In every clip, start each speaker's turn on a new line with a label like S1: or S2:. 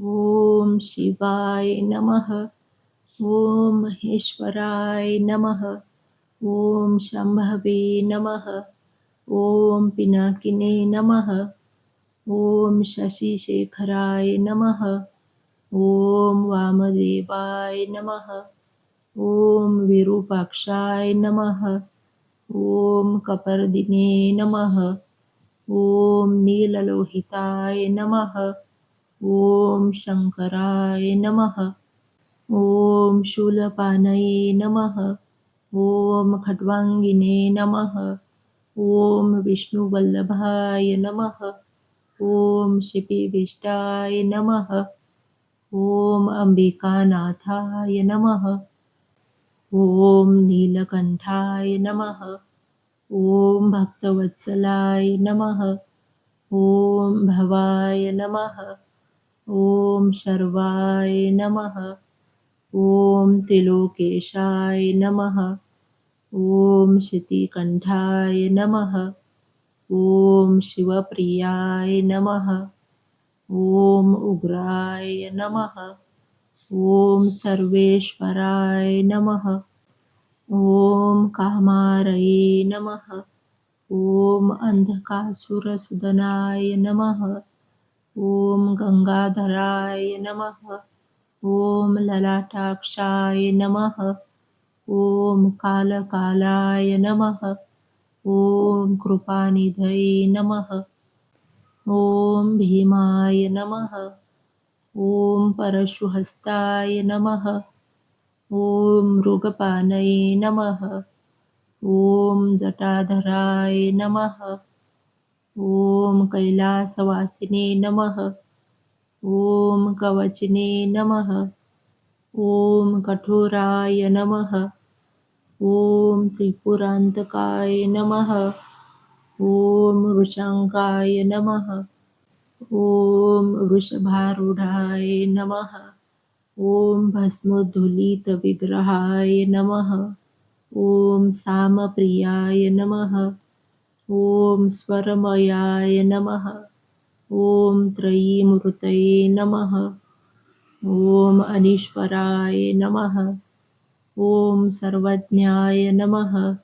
S1: ओम शिवाय नमः. ओम महेश्वराय नमः. ओम शंभवे नमः. ओम पिनाकिने नमः. ओम शशिशेखराय नमः. ओम वामदेवाय नमः. ओम विरूपाक्षाय नमः. ओम कपर्दिने नमः. ओम नीललोहिताय नमः. ओम शंकराय नमः. ओम शूलपाणये नमः. ओम खट्वांगिने नमः. ओम विष्णुवल्लभाय नमः. ओम शिपिविष्टाय नमः. ओम अंबिकानाथाय नमः. ओम नीलकंठाय नमः. ओम भक्तवत्सलाय नमः. ओम भवाय नमः. ओम शर्वाय नमः. ओम त्रिलोकेशाय नमः. ओम शितिकंठाय नमः. ओम शिवप्रियाय नमः. ओम उग्राय नमः. ओम सर्वेश्वराय नमः. ओम कामारये नमः. ओम अंधकासुरसुदनाय नमः. ओम गंगाधराय नमः. ओम ललाटाक्षाय नमः. ओम कालकालाय नमः. ओम कृपानिधये नमः. ओम भीमाय नमः. ओम परशुहस्ताय नमः. ओम मृगपानये नमः. ओम जटाधराय नमः. ओम कैलासवासिने नमः. ओम कवचिने नमः. ओम कठोराय नमः. ओम त्रिपुरांतकाय नमः. ओम वृषांकाय नमः. ओम वृषभारूढाय नमः. ओम भस्मोद्धुलितविग्रहाय नमः. ओम सामप्रियाय नमः. ओम स्वरमयाय नमः. ओम त्रयीमूर्तये नमः. ओम अनीश्वराय नमः. ओम सर्वज्ञाय नमः.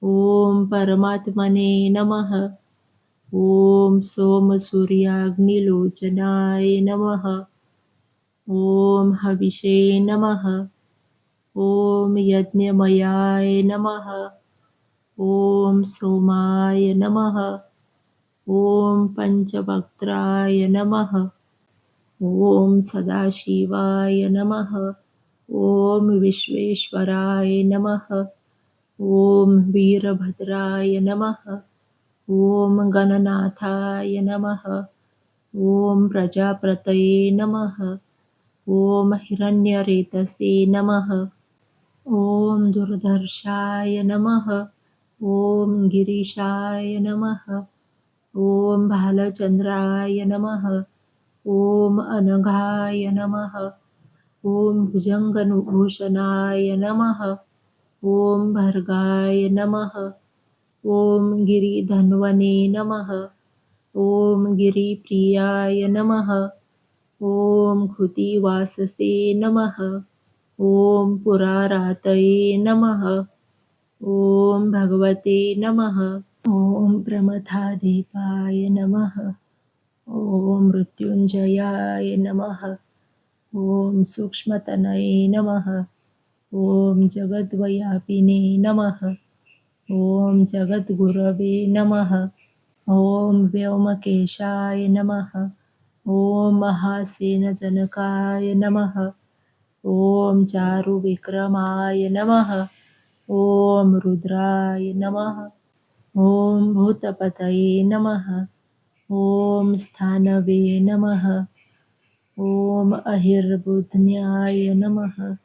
S1: ओम परमात्मने नमः. ओम सोमसूर्याग्निलोचनाय नमः. ओम हविषे नमः. ओम यज्ञमयाय नमः. ओम सोमाय नमः. ओम पंचवक्त्राय नमः. ओम सदाशिवाय नमः. ओम विश्वेश्वराय नमः. ओम वीरभद्राय नमः. ओम गणनाथाय नमः. ओम प्रजापतये नमः. ओम हिरण्यरेतसे नमः. ओम दुर्धर्षाय नमः. ओम गिरीशाय नमः. ओम भालचंद्राय नमः. ओम अनघाय नमः. ओम भुजंगभूषणाय नमः. ओम भर्गाय नमः. ओम गिरिधन्वने नमः. ओम गिरिप्रियाय नमः. ओम कृतिवाससे नमः. ओम पुरारातये नमः. ओम भगवते नमः. ओम प्रमथाधिपाय नमः. ओम मृत्युंजयाय नमः. ओम सूक्ष्मतनये नमः. ओम जगद्व्यापिने नमः. ओम जगद्गुरवे नमः. ओम व्योमकेशाय नमः. ओम महासेनजनकाय नमः. ओम चारुविक्रमाय नमः. ओम रुद्राय नमः. ओम भूतपतये नमः. ओम स्थानवे नमः. ओम अहिर्बुध्न्याय नमः.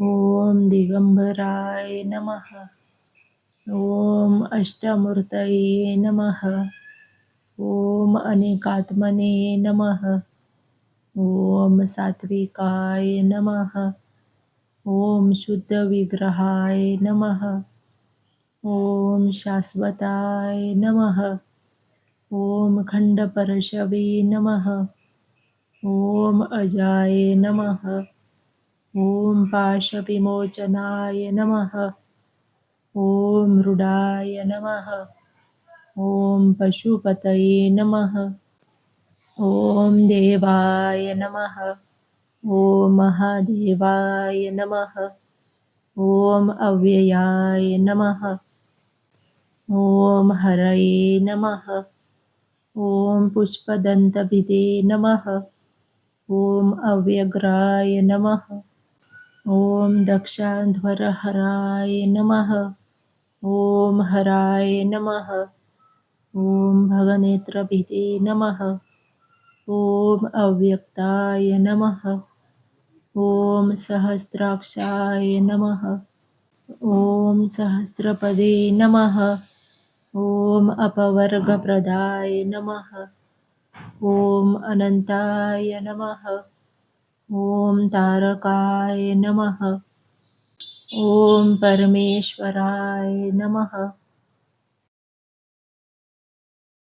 S1: ओम दिगंबराय नमः. ओम अष्टमूर्तये नमः. ओम अनेकात्मने नमः. ओम सात्विकाय नमः. ओम शुद्धविग्रहाय नमः. ओम शाश्वताय नमः. ओम खंडपरशवे नमः. ॐ अजाय नमः। ॐ पाशविमोचनाय नमः। ॐ मृडाय नमः। ॐ पशुपतये नमः। ॐ देवाय नमः। ॐ महादेवाय नमः। ॐ अव्ययाय नमः। ॐ हरये नमः। ॐ पुष्पदन्तभिदे नमः। ॐ अव्यग्राय नमः। ॐ दक्षाध्वरहराय नमः। ॐ हराय नमः। ॐ भगनेत्रभिदे नमः। ॐ अव्यक्ताय नमः। ॐ सहस्राक्षाय नमः। ॐ सहस्रपदे नमः। ॐ अपवर्गप्रदाय नमः। ॐ अनन्ताय नमः। ॐ तारकाय नमः। ॐ परमेश्वराय नमः।